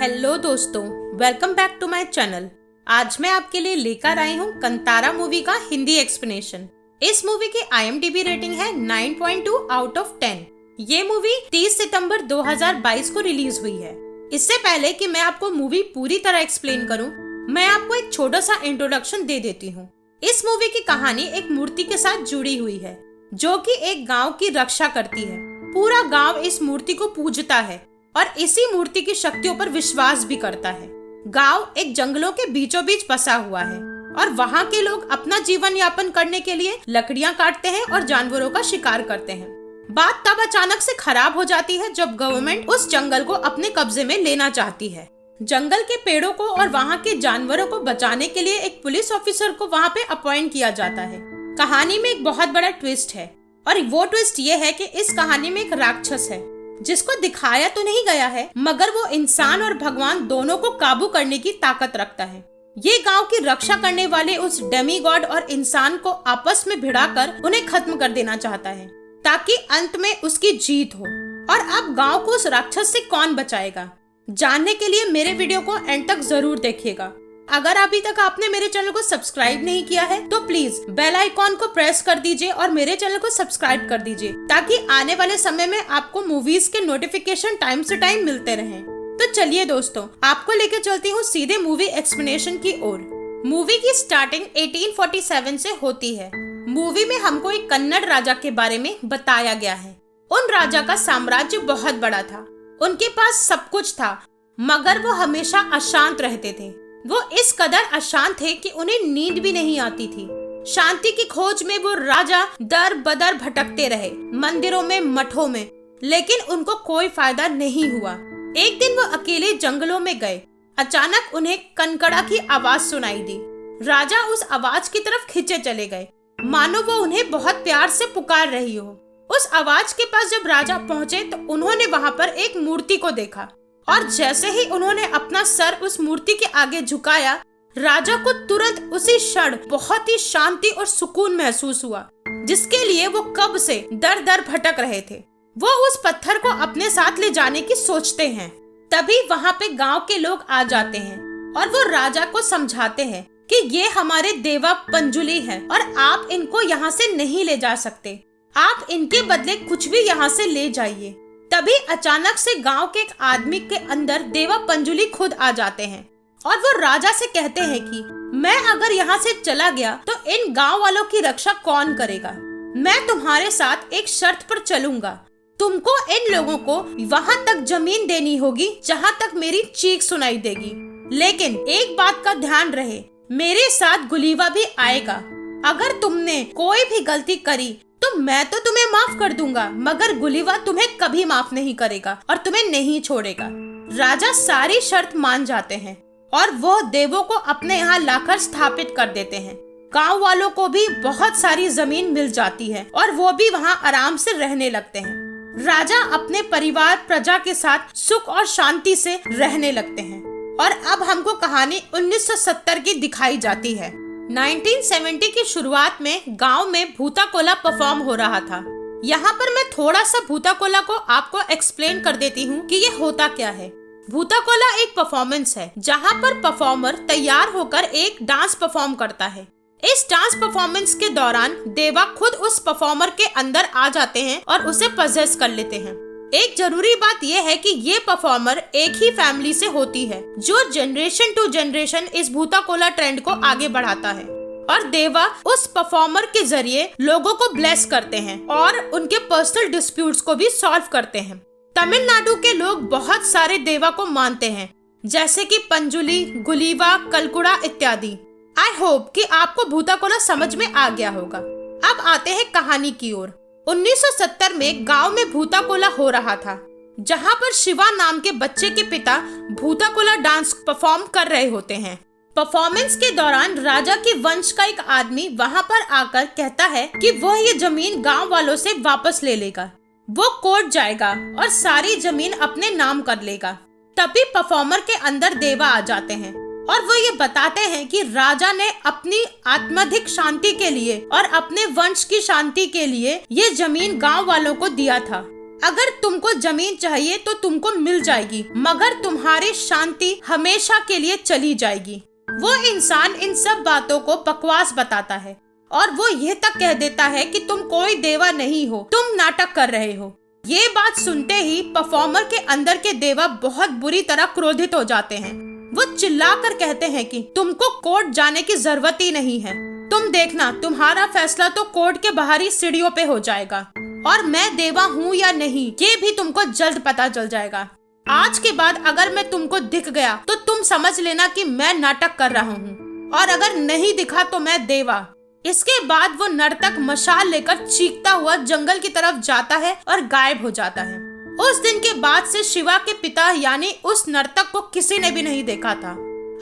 Hello दोस्तों, welcome back to my channel. आज मैं आपके लिए लेकर आई हूँ कंतारा मूवी का हिंदी एक्सप्लेनेशन। इस मूवी की IMDb रेटिंग है 9.2 आउट ऑफ 10। ये मूवी 30 सितंबर 2022 को रिलीज हुई है। इससे पहले कि मैं आपको मूवी पूरी तरह एक्सप्लेन करूँ, मैं आपको एक छोटा सा इंट्रोडक्शन दे देती हूँ। इस मूवी की कहानी एक मूर्ति के साथ जुड़ी हुई है, जो कि एक गांव की रक्षा करती है। पूरा गांव इस मूर्ति को पूजता है और इसी मूर्ति की शक्तियों पर विश्वास भी करता है। गांव एक जंगलों के बीचों बीच बसा हुआ है और वहाँ के लोग अपना जीवन यापन करने के लिए लकड़ियाँ काटते हैं और जानवरों का शिकार करते हैं। बात तब अचानक से खराब हो जाती है जब गवर्नमेंट उस जंगल को अपने कब्जे में लेना चाहती है। जंगल के पेड़ों को और वहाँ के जानवरों को बचाने के लिए एक पुलिस ऑफिसर को वहाँ पे अपॉइंट किया जाता है। कहानी में एक बहुत बड़ा ट्विस्ट है और वो ट्विस्ट ये है कि इस कहानी में एक राक्षस है जिसको दिखाया तो नहीं गया है, मगर वो इंसान और भगवान दोनों को काबू करने की ताकत रखता है। ये गांव की रक्षा करने वाले उस डेमी गॉड और इंसान को आपस में भिड़ाकर उन्हें खत्म कर देना चाहता है ताकि अंत में उसकी जीत हो। और अब गांव को उस राक्षस से कौन बचाएगा, जानने के लिए मेरे वीडियो को एंड तक जरूर देखिएगा। अगर अभी तक आपने मेरे चैनल को सब्सक्राइब नहीं किया है तो प्लीज बेल आइकॉन को प्रेस कर दीजिए और मेरे चैनल को सब्सक्राइब कर दीजिए ताकि आने वाले समय में आपको मूवीज के नोटिफिकेशन टाइम से टाइम मिलते रहें। तो चलिए दोस्तों, आपको लेकर चलती हूँ सीधे मूवी एक्सप्लेनेशन की ओर। मूवी की स्टार्टिंग 1847 से होती है। मूवी में हमको एक कन्नड़ राजा के बारे में बताया गया है। उन राजा का साम्राज्य बहुत बड़ा था, उनके पास सब कुछ था, मगर वो हमेशा अशांत रहते थे। वो इस कदर अशांत थे कि उन्हें नींद भी नहीं आती थी। शांति की खोज में वो राजा दर बदर भटकते रहे, मंदिरों में, मठों में, लेकिन उनको कोई फायदा नहीं हुआ। एक दिन वो अकेले जंगलों में गए। अचानक उन्हें कनकड़ा की आवाज सुनाई दी। राजा उस आवाज की तरफ खींचे चले गए, मानो वो उन्हें बहुत प्यार से पुकार रही हो। उस आवाज के पास जब राजा पहुंचे तो उन्होंने वहां पर एक मूर्ति को देखा और जैसे ही उन्होंने अपना सर उस मूर्ति के आगे झुकाया, राजा को तुरंत उसी क्षण बहुत ही शांति और सुकून महसूस हुआ, जिसके लिए वो कब से दर दर भटक रहे थे। वो उस पत्थर को अपने साथ ले जाने की सोचते हैं। तभी वहाँ पे गांव के लोग आ जाते हैं और वो राजा को समझाते हैं कि ये हमारे देवा पंजुली हैं और आप इनको यहाँ से नहीं ले जा सकते, आप इनके बदले कुछ भी यहाँ से ले जाइए। तभी अचानक से गांव के एक आदमी के अंदर देवा पंजुली खुद आ जाते हैं और वो राजा से कहते हैं कि मैं अगर यहाँ से चला गया तो इन गांव वालों की रक्षा कौन करेगा। मैं तुम्हारे साथ एक शर्त पर चलूंगा, तुमको इन लोगों को वहाँ तक जमीन देनी होगी जहाँ तक मेरी चीख सुनाई देगी, लेकिन एक बात का ध्यान रहे, मेरे साथ गुलीवा भी आएगा। अगर तुमने कोई भी गलती करी तो मैं तो तुम्हें माफ कर दूंगा, मगर गुलीवा तुम्हें कभी माफ नहीं करेगा और तुम्हें नहीं छोड़ेगा। राजा सारी शर्त मान जाते हैं और वो देवों को अपने यहाँ लाकर स्थापित कर देते हैं। गांव वालों को भी बहुत सारी जमीन मिल जाती है और वो भी वहाँ आराम से रहने लगते हैं। राजा अपने परिवार प्रजा के साथ सुख और शांति से रहने लगते हैं। और अब हमको कहानी 1970 की दिखाई जाती है। 1970 की शुरुआत में गांव में भूता कोला परफॉर्म हो रहा था। यहाँ पर मैं थोड़ा सा भूता कोला को आपको एक्सप्लेन कर देती हूँ कि ये होता क्या है। भूता कोला एक परफॉर्मेंस है जहाँ पर परफॉर्मर तैयार होकर एक डांस परफॉर्म करता है। इस डांस परफॉर्मेंस के दौरान देवा खुद उस परफॉर्मर के अंदर आ जाते हैं और उसे पजेस कर लेते हैं। एक जरूरी बात यह है कि ये परफॉर्मर एक ही फैमिली से होती है, जो जनरेशन टू जनरेशन इस भूता कोला ट्रेंड को आगे बढ़ाता है। और देवा उस परफॉर्मर के जरिए लोगों को ब्लेस करते हैं और उनके पर्सनल डिस्प्यूट्स को भी सॉल्व करते हैं। तमिलनाडु के लोग बहुत सारे देवा को मानते हैं, जैसे कि पंजुली, गुलीवा, कलकुड़ा इत्यादि। आई होप कि आपको भूता कोला समझ में आ गया होगा। अब आते हैं कहानी की ओर। 1970 में गांव में भूता कोला हो रहा था, जहां पर शिवा नाम के बच्चे के पिता भूता कोला डांस परफॉर्म कर रहे होते हैं। परफॉर्मेंस के दौरान राजा के वंश का एक आदमी वहां पर आकर कहता है कि वह ये जमीन गांव वालों से वापस ले लेगा। वो कोर्ट जाएगा और सारी जमीन अपने नाम कर लेगा। तभी परफॉर्मर के अंदर देवा आ जाते हैं और वो ये बताते हैं कि राजा ने अपनी आत्माधिक शांति के लिए और अपने वंश की शांति के लिए ये जमीन गांव वालों को दिया था। अगर तुमको जमीन चाहिए तो तुमको मिल जाएगी, मगर तुम्हारी शांति हमेशा के लिए चली जाएगी। वो इंसान इन सब बातों को बकवास बताता है और वो ये तक कह देता है कि तुम कोई देवा नहीं हो, तुम नाटक कर रहे हो। ये बात सुनते ही परफॉर्मर के अंदर के देवा बहुत बुरी तरह क्रोधित हो जाते हैं। वो चिल्लाकर कहते हैं कि तुमको कोर्ट जाने की जरूरत ही नहीं है, तुम देखना तुम्हारा फैसला तो कोर्ट के बाहरी सीढ़ियों पे हो जाएगा और मैं देवा हूँ या नहीं ये भी तुमको जल्द पता चल जाएगा। आज के बाद अगर मैं तुमको दिख गया तो तुम समझ लेना कि मैं नाटक कर रहा हूँ और अगर नहीं दिखा तो मैं देवा। इसके बाद वो नर्तक मशाल लेकर चीखता हुआ जंगल की तरफ जाता है और गायब हो जाता है। उस दिन के बाद से शिवा के पिता यानी उस नर्तक को किसी ने भी नहीं देखा था।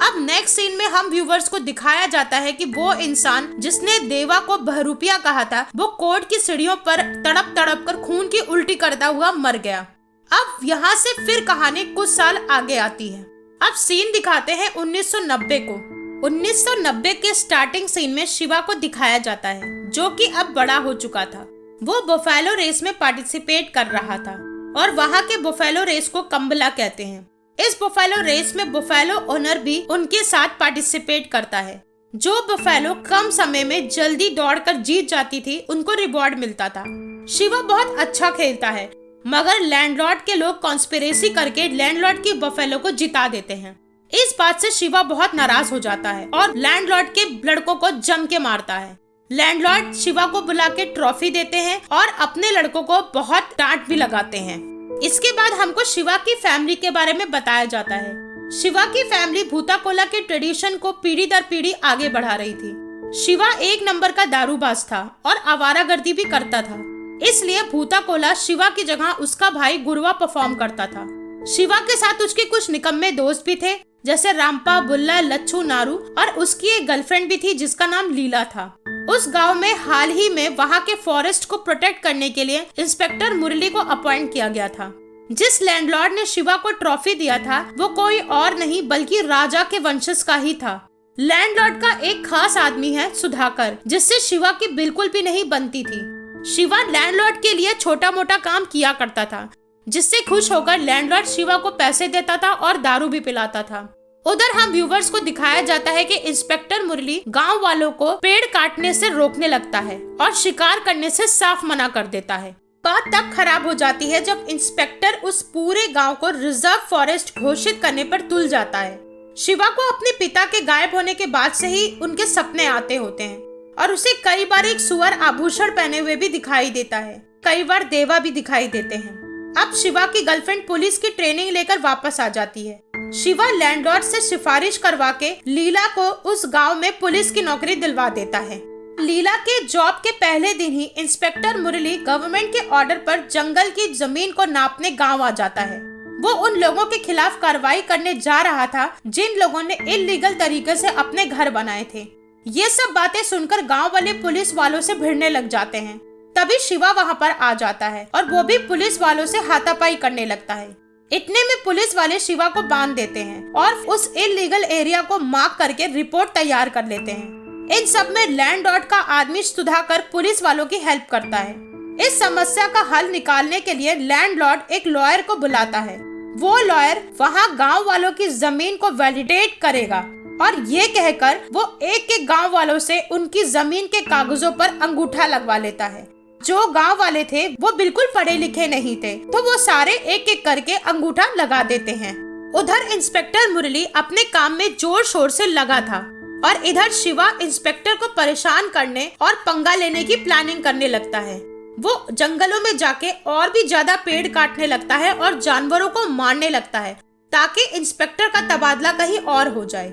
अब नेक्स्ट सीन में हम व्यूवर्स को दिखाया जाता है कि वो इंसान जिसने देवा को बहरूपिया कहा था वो कोर्ट की सीढ़ियों पर तड़प तड़प कर खून की उल्टी करता हुआ मर गया। अब यहाँ से फिर कहानी कुछ साल आगे आती है। अब सीन दिखाते हैं 1990 को। 1990 के स्टार्टिंग सीन में शिवा को दिखाया जाता है जो कि अब बड़ा हो चुका था। वो बुफेलो रेस में पार्टिसिपेट कर रहा था और वहाँ के बुफेलो रेस को कम्बला कहते हैं। इस बुफेलो रेस में बुफेलो ओनर भी उनके साथ पार्टिसिपेट करता है। जो बुफेलो कम समय में जल्दी दौड़कर जीत जाती थी उनको रिवॉर्ड मिलता था। शिवा बहुत अच्छा खेलता है मगर लैंडलॉर्ड के लोग कॉन्स्पिरेसी करके लैंडलॉर्ड की बुफेलो को जिता देते हैं। इस बात से शिवा बहुत नाराज हो जाता है और लैंडलॉर्ड के लड़कों को जम के मारता है। लैंडलॉर्ड शिवा को बुला के ट्रॉफी देते हैं और अपने लड़कों को बहुत डांट भी लगाते हैं। इसके बाद हमको शिवा की फैमिली के बारे में बताया जाता है। शिवा की फैमिली भूताकोला के ट्रेडिशन को पीढ़ी दर पीढ़ी आगे बढ़ा रही थी। शिवा एक नंबर का दारूबाज था और आवारागर्दी भी करता था, इसलिए भूताकोला शिवा की जगह उसका भाई गुरुवा परफॉर्म करता था। शिवा के साथ उसके कुछ निकम्मे दोस्त भी थे जैसे रामपा, बुल्ला, लच्छू, नारू और उसकी एक गर्लफ्रेंड भी थी जिसका नाम लीला था। उस गांव में हाल ही में वहां के फॉरेस्ट को प्रोटेक्ट करने के लिए इंस्पेक्टर मुरली को अपॉइंट किया गया था। जिस लैंडलॉर्ड ने शिवा को ट्रॉफी दिया था वो कोई और नहीं बल्कि राजा के वंशज का ही था। लैंडलॉर्ड का एक खास आदमी है सुधाकर, जिससे शिवा की बिल्कुल भी नहीं बनती थी। शिवा लैंडलॉर्ड के लिए छोटा मोटा काम किया करता था, जिससे खुश होकर लैंडलॉर्ड शिवा को पैसे देता था और दारू भी पिलाता था। उधर हम व्यूवर्स को दिखाया जाता है कि इंस्पेक्टर मुरली गांव वालों को पेड़ काटने से रोकने लगता है और शिकार करने से साफ मना कर देता है। बात तब खराब हो जाती है जब इंस्पेक्टर उस पूरे गांव को रिजर्व फॉरेस्ट घोषित करने पर तुल जाता है। शिवा को अपने पिता के गायब होने के बाद से ही उनके सपने आते होते हैं और उसे कई बार एक सुअर आभूषण पहने हुए भी दिखाई देता है, कई बार देवा भी दिखाई देते हैं। अब शिवा की गर्लफ्रेंड पुलिस की ट्रेनिंग लेकर वापस आ जाती है। शिवा लैंडलॉर्ड से सिफारिश करवा के लीला को उस गांव में पुलिस की नौकरी दिलवा देता है। लीला के जॉब के पहले दिन ही इंस्पेक्टर मुरली गवर्नमेंट के ऑर्डर पर जंगल की जमीन को नापने गांव आ जाता है। वो उन लोगों के खिलाफ कार्रवाई करने जा रहा था जिन लोगों ने इल्लीगल तरीके से अपने घर बनाए थे। ये सब बातें सुनकर गांव वाले पुलिस वालों से भिड़ने लग जाते हैं। तभी शिवा वहां पर आ जाता है और वो भी पुलिस वालों से हाथापाई करने लगता है। इतने में पुलिस वाले शिवा को बांध देते हैं और उस इल्लीगल एरिया को मार्क करके रिपोर्ट तैयार कर लेते हैं। इन सब में लैंडलॉर्ड का आदमी सुधाकर पुलिस वालों की हेल्प करता है। इस समस्या का हल निकालने के लिए लैंडलॉर्ड एक लॉयर को बुलाता है। वो लॉयर वहाँ गांव वालों की जमीन को वैलिडेट करेगा और ये कहकर वो एक एक गांव वालों से उनकी जमीन के कागजों पर अंगूठा लगवा लेता है। जो गांव वाले थे वो बिल्कुल पढ़े लिखे नहीं थे, तो वो सारे एक एक करके अंगूठा लगा देते हैं। उधर इंस्पेक्टर मुरली अपने काम में जोर शोर से लगा था और इधर शिवा इंस्पेक्टर को परेशान करने और पंगा लेने की प्लानिंग करने लगता है। वो जंगलों में जाके और भी ज्यादा पेड़ काटने लगता है और जानवरों को मारने लगता है ताकि इंस्पेक्टर का तबादला कहीं और हो जाए।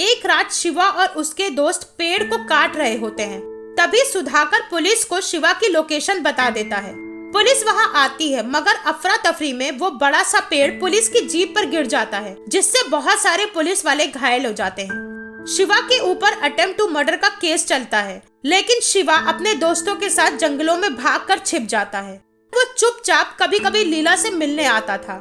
एक रात शिवा और उसके दोस्त पेड़ को काट रहे होते हैं, तभी सुधाकर पुलिस को शिवा की लोकेशन बता देता है। पुलिस वहां आती है मगर अफरा तफरी में वो बड़ा सा पेड़ पुलिस की जीप पर गिर जाता है, जिससे बहुत सारे पुलिस वाले घायल हो जाते हैं। शिवा के ऊपर अटेम्प्ट टू मर्डर का केस चलता है, लेकिन शिवा अपने दोस्तों के साथ जंगलों में भागकर छिप जाता है। वो चुपचाप कभी कभी लीला से मिलने आता था।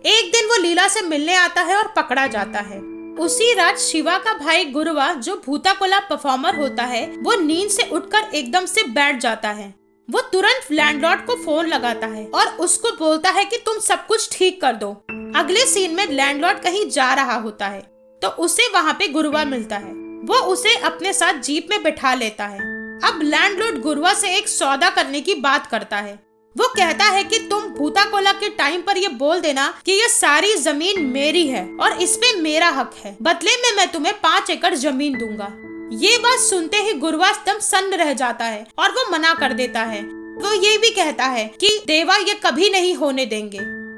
एक दिन वो लीला से मिलने आता है और पकड़ा जाता है। उसी रात शिवा का भाई गुरुवा जो भूताकोला परफॉर्मर होता है वो नींद से उठकर एकदम से बैठ जाता है। वो तुरंत लैंडलॉर्ड को फोन लगाता है और उसको बोलता है कि तुम सब कुछ ठीक कर दो। अगले सीन में लैंडलॉर्ड कहीं जा रहा होता है तो उसे वहाँ पे गुरुवा मिलता है। वो उसे अपने साथ जीप में बिठा लेता है। अब लैंडलॉर्ड गुरुवा से एक सौदा करने की बात करता है। वो कहता है कि तुम भूताकोला के टाइम पर ये बोल देना कि ये सारी जमीन मेरी है और इस पे मेरा हक है, बदले में मैं तुम्हें 5 एकड़ जमीन दूंगा। ये बात सुनते ही गुरुवा एकदम सन्न रह जाता है और वो मना कर देता है। वो ये भी कहता है कि देवा ये कभी नहीं होने देंगे।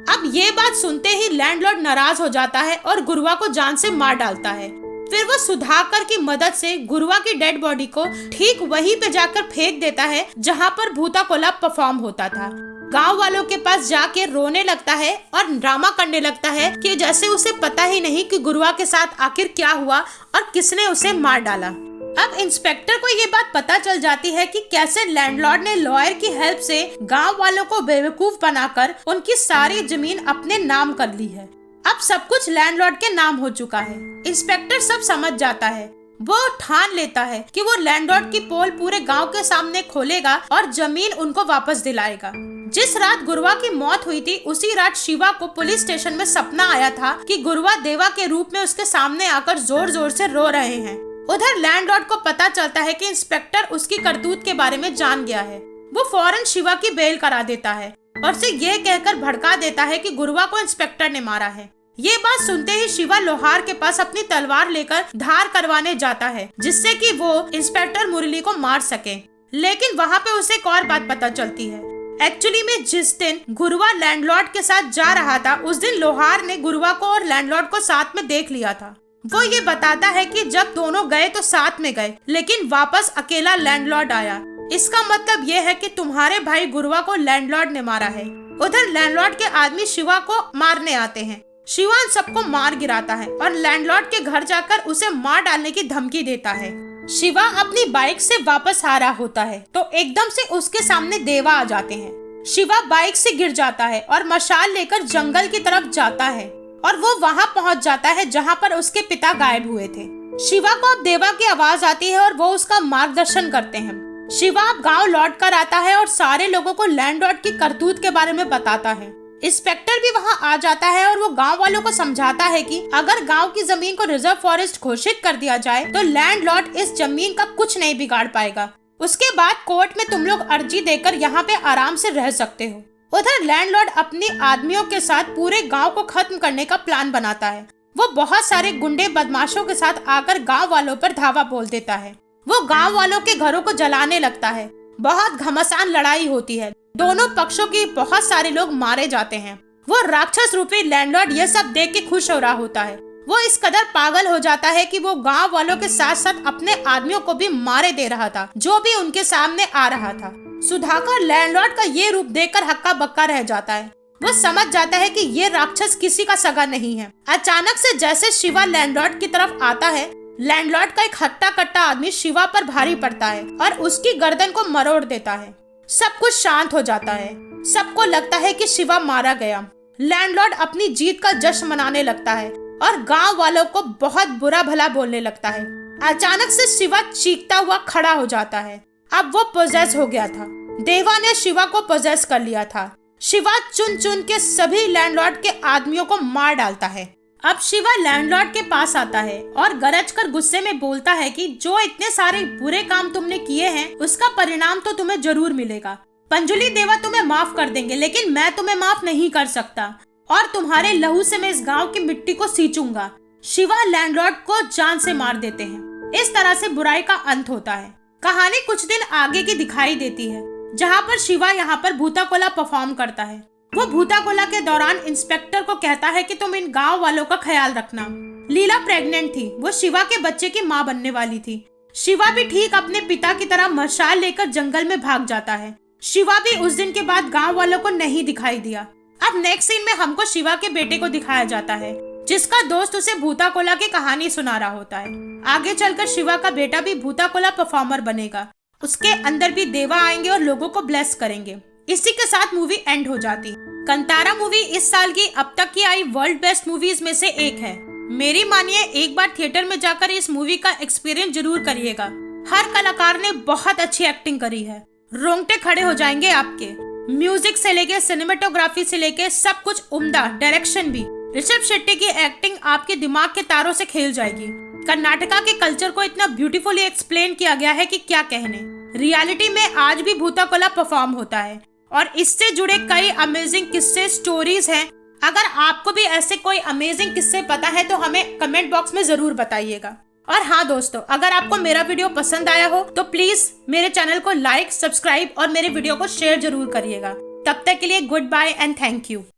अब ये बात सुनते ही लैंडलॉर्ड नाराज हो जाता है और गुरुवा को जान से मार डालता है। फिर वो सुधाकर की मदद से गुरुवा की डेड बॉडी को ठीक वहीं पे जाकर फेंक देता है जहाँ पर भूताकोला परफॉर्म होता था। गांव वालों के पास जाके रोने लगता है और ड्रामा करने लगता है कि जैसे उसे पता ही नहीं कि गुरुवा के साथ आखिर क्या हुआ और किसने उसे मार डाला। अब इंस्पेक्टर को ये बात पता चल जाती है कि कैसे लैंडलॉर्ड ने लॉयर की हेल्प से गांव वालों को बेवकूफ बनाकर उनकी सारी जमीन अपने नाम कर ली है। अब सब कुछ लैंडलॉर्ड के नाम हो चुका है। इंस्पेक्टर सब समझ जाता है। वो ठान लेता है कि वो लैंडलॉर्ड की पोल पूरे गांव के सामने खोलेगा और जमीन उनको वापस दिलाएगा। जिस रात गुरुवा की मौत हुई थी उसी रात शिवा को पुलिस स्टेशन में सपना आया था कि गुरुवा देवा के रूप में उसके सामने आकर जोर जोर से रो रहे हैं। उधर लैंडलॉर्ड को पता चलता है कि इंस्पेक्टर उसकी करतूत के बारे में जान गया है। वो फौरन शिवा की बेल करा देता है और उसे ये कहकर भड़का देता है कि गुरुवा को इंस्पेक्टर ने मारा है। ये बात सुनते ही शिवा लोहार के पास अपनी तलवार लेकर धार करवाने जाता है जिससे कि वो इंस्पेक्टर मुरली को मार सके। लेकिन वहाँ पे उसे एक और बात पता चलती है। एक्चुअली में जिस दिन गुरुवा लैंडलॉर्ड के साथ जा रहा था उस दिन लोहार ने गुरुवा को और लैंडलॉर्ड को साथ में देख लिया था। वो ये बताता है कि जब दोनों गए तो साथ में गए लेकिन वापस अकेला लैंडलॉर्ड आया। इसका मतलब ये है कि तुम्हारे भाई गुरुवा को लैंडलॉर्ड ने मारा है। उधर लैंडलॉर्ड के आदमी शिवा को मारने आते हैं। शिवा इन सबको मार गिराता है और लैंडलॉर्ड के घर जाकर उसे मार डालने की धमकी देता है। शिवा अपनी बाइक से वापस आ रहा होता है तो एकदम से उसके सामने देवा आ जाते हैं। शिवा बाइक से गिर जाता है और मशाल लेकर जंगल की तरफ जाता है और वो वहाँ पहुँच जाता है जहाँ पर उसके पिता गायब हुए थे। शिवा को अब देवा की आवाज आती है और वो उसका मार्गदर्शन करते हैं। शिवा अब गाँव लौट कर आता है और सारे लोगों को लैंडलॉर्ड की करतूत के बारे में बताता है। इंस्पेक्टर भी वहाँ आ जाता है और वो गांव वालों को समझाता है कि अगर गांव की जमीन को रिजर्व फॉरेस्ट घोषित कर दिया जाए तो लैंडलॉर्ड इस जमीन का कुछ नहीं बिगाड़ पाएगा। उसके बाद कोर्ट में तुम लोग अर्जी देकर यहाँ पे आराम से रह सकते हो। उधर लैंडलॉर्ड अपने आदमियों के साथ पूरे गाँव को खत्म करने का प्लान बनाता है। वो बहुत सारे गुंडे बदमाशों के साथ आकर गाँव वालों पर धावा बोल देता है। वो गाँव वालों के घरों को जलाने लगता है। बहुत घमासान लड़ाई होती है। दोनों पक्षों के बहुत सारे लोग मारे जाते हैं। वो राक्षस रूपी लैंडलॉर्ड ये सब देख के खुश हो रहा होता है। वो इस कदर पागल हो जाता है कि वो गांव वालों के साथ साथ अपने आदमियों को भी मारे दे रहा था जो भी उनके सामने आ रहा था। सुधाकर लैंडलॉर्ड का ये रूप देखकर हक्का बक्का रह जाता है। वो समझ जाता है कि ये राक्षस किसी का सगा नहीं है। अचानक से जैसे शिवा लैंडलॉर्ड की तरफ आता है, लैंडलॉर्ड का एक हट्टा कट्टा आदमी शिवा पर भारी पड़ता है और उसकी गर्दन को मरोड़ देता है। सब कुछ शांत हो जाता है। सबको लगता है कि शिवा मारा गया। लैंडलॉर्ड अपनी जीत का जश्न मनाने लगता है और गांव वालों को बहुत बुरा भला बोलने लगता है। अचानक से शिवा चीखता हुआ खड़ा हो जाता है। अब वो पोजेस हो गया था। देवा ने शिवा को पोजेस कर लिया था। शिवा चुन चुन के सभी लैंडलॉर्ड के आदमियों को मार डालता है। अब शिवा लैंडलॉर्ड के पास आता है और गरज कर गुस्से में बोलता है कि जो इतने सारे बुरे काम तुमने किए हैं उसका परिणाम तो तुम्हें जरूर मिलेगा। पंजुली देवा तुम्हें माफ कर देंगे लेकिन मैं तुम्हें माफ नहीं कर सकता और तुम्हारे लहू से मैं इस गांव की मिट्टी को सींचूंगा। शिवा लैंडलॉर्ड को जान से मार देते हैं। इस तरह से बुराई का अंत होता है। कहानी कुछ दिन आगे की दिखाई देती है जहाँ पर शिवा यहाँ पर भूताकोला परफॉर्म करता है। वो भूताकोला के दौरान इंस्पेक्टर को कहता है कि तुम इन गांव वालों का ख्याल रखना। लीला प्रेग्नेंट थी। वो शिवा के बच्चे की माँ बनने वाली थी। शिवा भी ठीक अपने पिता की तरह मशाल लेकर जंगल में भाग जाता है। शिवा भी उस दिन के बाद गांव वालों को नहीं दिखाई दिया। अब नेक्स्ट सीन में हमको शिवा के बेटे को दिखाया जाता है जिसका दोस्त उसे भूताकोला की कहानी सुना रहा होता है। आगे चलकर शिवा का बेटा भी भूताकोला परफॉर्मर बनेगा। उसके अंदर भी देवा आएंगे और लोगों को ब्लेस करेंगे। इसी के साथ मूवी एंड हो जाती। कंतारा मूवी इस साल की अब तक की आई वर्ल्ड बेस्ट मूवीज में से एक है। मेरी मानिए एक बार थिएटर में जाकर इस मूवी का एक्सपीरियंस जरूर करिएगा। हर कलाकार ने बहुत अच्छी एक्टिंग करी है। रोंगटे खड़े हो जाएंगे आपके। म्यूजिक से लेके सिनेमेटोग्राफी से लेके सब कुछ उम्दा, डायरेक्शन भी। ऋषभ शेट्टी की एक्टिंग आपके दिमाग के तारों से खेल जाएगी। कर्नाटका के कल्चर को इतना ब्यूटीफुली एक्सप्लेन किया गया है कि क्या कहने। रियलिटी में आज भी भूताकोला परफॉर्म होता है और इससे जुड़े कई अमेजिंग किस्से, स्टोरीज हैं। अगर आपको भी ऐसे कोई अमेजिंग किस्से पता है तो हमें कमेंट बॉक्स में जरूर बताइएगा। और हाँ दोस्तों, अगर आपको मेरा वीडियो पसंद आया हो तो प्लीज मेरे चैनल को लाइक, सब्सक्राइब और मेरे वीडियो को शेयर जरूर करिएगा। तब तक के लिए good bye and thank you.